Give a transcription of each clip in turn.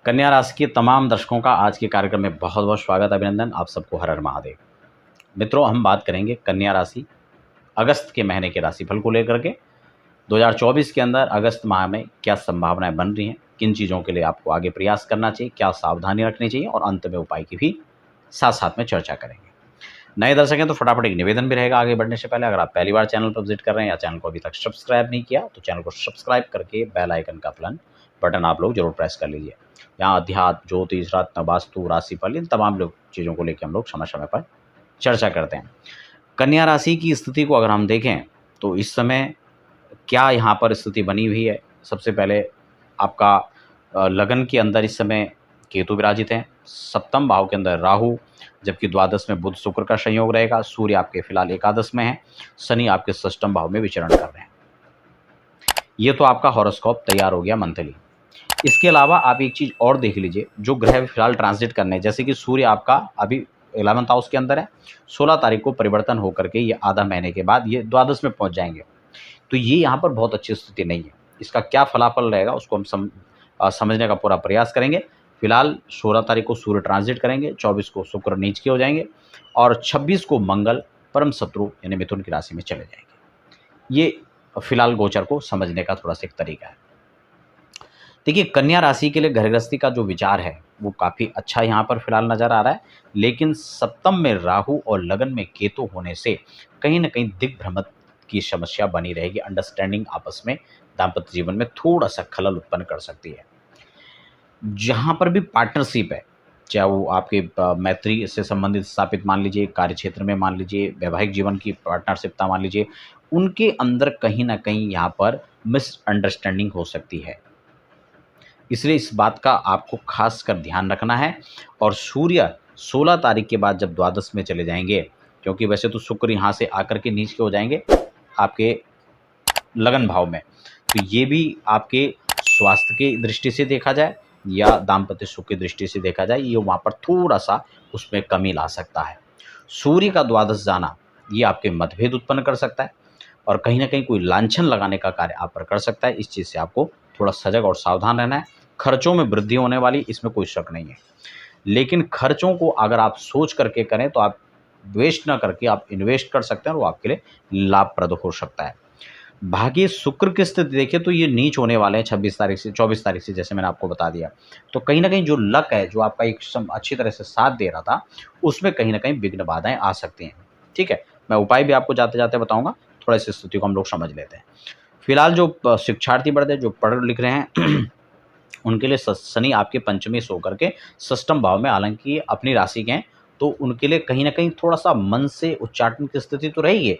कन्या राशि के तमाम दर्शकों का आज के कार्यक्रम में बहुत बहुत स्वागत, अभिनंदन। आप सबको हर हर महादेव। मित्रों, हम बात करेंगे कन्या राशि अगस्त के महीने के राशिफल को लेकर के 2024 के अंदर अगस्त माह में क्या संभावनाएं बन रही हैं, किन चीज़ों के लिए आपको आगे प्रयास करना चाहिए, क्या सावधानी रखनी चाहिए और अंत में उपाय की भी साथ साथ में चर्चा करेंगे। नए दर्शक हैं तो फटाफट एक निवेदन भी रहेगा आगे बढ़ने से पहले, अगर आप पहली बार चैनल पर विजिट कर रहे हैं या चैनल को अभी तक सब्सक्राइब नहीं किया तो चैनल को सब्सक्राइब करके बेल आइकन का बटन आप लोग जरूर प्रेस कर लीजिए। यहाँ अध्यात्म, ज्योतिष, रत्न, वास्तु, राशिफल, इन तमाम लोग चीज़ों को लेकर हम लोग समय समय पर चर्चा करते हैं। कन्या राशि की स्थिति को अगर हम देखें तो इस समय क्या यहाँ पर स्थिति बनी हुई है। सबसे पहले आपका लगन के अंदर इस समय केतु विराजित हैं, सप्तम भाव के अंदर राहु, जबकि द्वादश में बुध शुक्र का संयोग रहेगा। सूर्य आपके फिलहाल एकादश में है, शनि आपके षष्ठम भाव में विचरण कर रहे हैं। ये तो आपका हॉरोस्कोप तैयार हो गया मंथली। इसके अलावा आप एक चीज़ और देख लीजिए, जो ग्रह फिलहाल ट्रांजिट करने हैं, जैसे कि सूर्य आपका अभी 11th हाउस के अंदर है, 16 तारीख को परिवर्तन होकर के ये आधा महीने के बाद ये द्वादश में पहुंच जाएंगे। तो ये यहाँ पर बहुत अच्छी स्थिति नहीं है। इसका क्या फलाफल रहेगा उसको हम समझने का पूरा प्रयास करेंगे। फिलहाल 16 तारीख को सूर्य ट्रांजिट करेंगे, 24 को शुक्र नीच के हो जाएंगे और 26 को मंगल परम शत्रु यानी मिथुन की राशि में चले जाएंगे। ये फिलहाल गोचर को समझने का थोड़ा सा एक तरीका है। देखिए, कन्या राशि के लिए घर गृहस्थी का जो विचार है वो काफ़ी अच्छा यहाँ पर फिलहाल नज़र आ रहा है, लेकिन सप्तम में राहु और लगन में केतु होने से कहीं ना कहीं दिग्भ्रमण की समस्या बनी रहेगी। अंडरस्टैंडिंग आपस में दाम्पत्य जीवन में थोड़ा सा खलल उत्पन्न कर सकती है। जहाँ पर भी पार्टनरशिप है, चाहे वो आपके मैत्री से संबंधित स्थापित मान लीजिए, कार्य क्षेत्र में मान लीजिए, वैवाहिक जीवन की पार्टनरशिपता मान लीजिए, उनके अंदर कहीं ना कहीं यहाँ पर मिसअंडरस्टैंडिंग हो सकती है। इसलिए इस बात का आपको खास कर ध्यान रखना है। और सूर्य 16 तारीख के बाद जब द्वादश में चले जाएंगे, क्योंकि वैसे तो शुक्र यहाँ से आकर के नीच के हो जाएंगे आपके लगन भाव में, तो ये भी आपके स्वास्थ्य की दृष्टि से देखा जाए या दाम्पत्य सुख की दृष्टि से देखा जाए, ये वहाँ पर थोड़ा सा उसमें कमी ला सकता है। सूर्य का द्वादश जाना ये आपके मतभेद उत्पन्न कर सकता है और कहीं ना कहीं कोई लांछन लगाने का कार्य आप पर कर सकता है। इस चीज़ से आपको थोड़ा सजग और सावधान रहना है। खर्चों में वृद्धि होने वाली, इसमें कोई शक नहीं है, लेकिन खर्चों को अगर आप सोच करके करें तो आप वेस्ट ना करके आप इन्वेस्ट कर सकते हैं और वो आपके लिए लाभप्रद हो सकता है। भाग्य शुक्र की स्थिति देखिए तो ये नीच होने वाले हैं 26 तारीख से 24 तारीख से, जैसे मैंने आपको बता दिया। तो कहीं ना कहीं जो लक है, जो आपका एक अच्छी तरह से साथ दे रहा था, उसमें कहीं ना कहीं विघ्न बाधाएं आ सकती हैं। ठीक है, मैं उपाय भी आपको जाते जाते बताऊंगा। थोड़ा इस स्थिति को हम लोग समझ लेते हैं। फिलहाल जो शिक्षार्थी वर्ग है, जो पढ़ लिख रहे हैं उनके लिए शनि आपके पंचमी से होकर के षष्ठम भाव में, हालांकि अपनी राशि के हैं, तो उनके लिए कहीं ना कहीं थोड़ा सा मन से उच्चाटन की स्थिति तो रहेगी,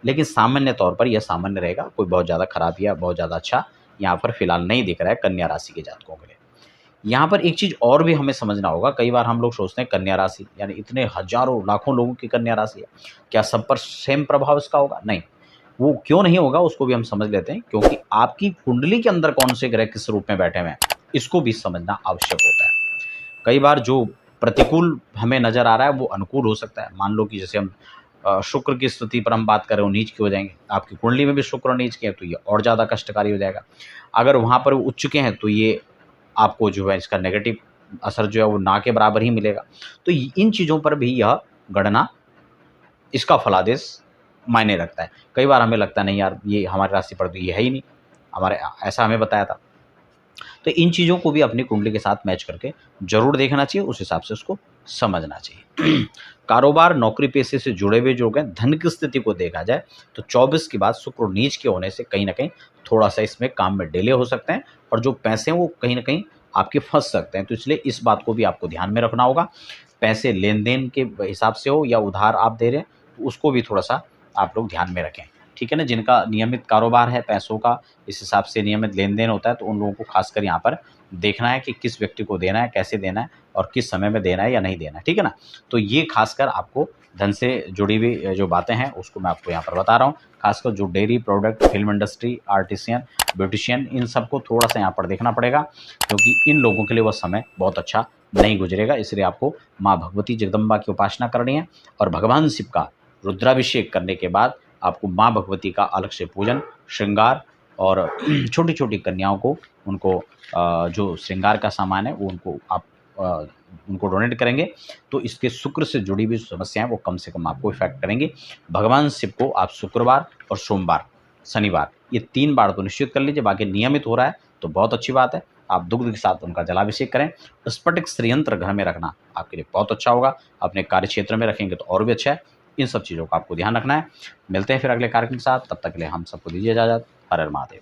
लेकिन सामान्य तौर पर यह सामान्य रहेगा। कोई बहुत ज़्यादा खराब या बहुत ज़्यादा अच्छा यहाँ पर फिलहाल नहीं दिख रहा है कन्या राशि के जातकों के लिए। यहाँ पर एक चीज़ और भी हमें समझना होगा। कई बार हम लोग सोचते हैं कन्या राशि यानी इतने हजारों लाखों लोगों की कन्या राशि है, क्या सब पर सेम प्रभाव इसका होगा? नहीं, वो क्यों नहीं होगा उसको भी हम समझ लेते हैं, क्योंकि आपकी कुंडली के अंदर कौन से ग्रह किस रूप में बैठे हुए हैं इसको भी समझना आवश्यक होता है। कई बार जो प्रतिकूल हमें नजर आ रहा है वो अनुकूल हो सकता है। मान लो कि जैसे हम शुक्र की स्थिति पर हम बात करें, वो नीच के हो जाएंगे, आपकी कुंडली में भी शुक्र नीच के हैं तो ये और ज़्यादा कष्टकारी हो जाएगा। अगर वहाँ पर वो उच्च के हैं तो ये आपको जो है इसका नेगेटिव असर जो है वो ना के बराबर ही मिलेगा। तो इन चीज़ों पर भी यह गणना, इसका फलादेश मायने रखता है। कई बार हमें लगता है नहीं यार, ये हमारी राशि पर तो ये है ही नहीं, हमारे ऐसा हमें बताया था। तो इन चीज़ों को भी अपनी कुंडली के साथ मैच करके जरूर देखना चाहिए, उस हिसाब से उसको समझना चाहिए। कारोबार, नौकरी पेशे से जुड़े हुए जो हैं, धन की स्थिति को देखा जाए तो 24 के बाद शुक्र नीच के होने से कहीं ना कहीं थोड़ा सा इसमें काम में डिले हो सकते हैं और जो पैसे हैं वो कहीं ना कहीं आपके फंस सकते हैं। तो इसलिए इस बात को भी आपको ध्यान में रखना होगा। पैसे लेन देन के हिसाब से हो या उधार आप दे रहे हैं, तो उसको भी थोड़ा सा आप लोग ध्यान में रखें। ठीक है ना, जिनका नियमित कारोबार है, पैसों का इस हिसाब से नियमित लेन देन होता है, तो उन लोगों को खासकर यहाँ पर देखना है कि किस व्यक्ति को देना है, कैसे देना है और किस समय में देना है या नहीं देना है। ठीक है ना, तो ये खासकर आपको धन से जुड़ी हुई जो बातें हैं उसको मैं आपको यहाँ पर बता रहा हूँ। खासकर जो dairy product, film industry, artisan, beautician, इन सबको थोड़ा सा यहाँ पर देखना पड़ेगा, क्योंकि इन लोगों के लिए वह समय बहुत अच्छा नहीं गुजरेगा। इसलिए आपको माँ भगवती जगदम्बा की उपासना करनी है और भगवान शिव का रुद्राभिषेक करने के बाद आपको माँ भगवती का अलग से पूजन, श्रृंगार और छोटी छोटी कन्याओं को उनको जो श्रृंगार का सामान है वो उनको आप उनको डोनेट करेंगे तो इसके शुक्र से जुड़ी हुई समस्याएं वो कम से कम आपको इफेक्ट करेंगी। भगवान शिव को आप शुक्रवार और सोमवार, शनिवार ये 3 बार तो निश्चित कर लीजिए, बाकी नियमित हो रहा है तो बहुत अच्छी बात है। आप दुग्ध के साथ उनका जलाभिषेक करें। स्फटिक श्रीयंत्र घर में रखना आपके लिए बहुत अच्छा होगा। अपने कार्य क्षेत्र में रखेंगे तो और भी अच्छा है। इन सब चीज़ों का आपको ध्यान रखना है। मिलते हैं फिर अगले कार्यक्रम के साथ, तब तक के लिए हम सबको दीजिए इजाज़त। हर हर महादेव।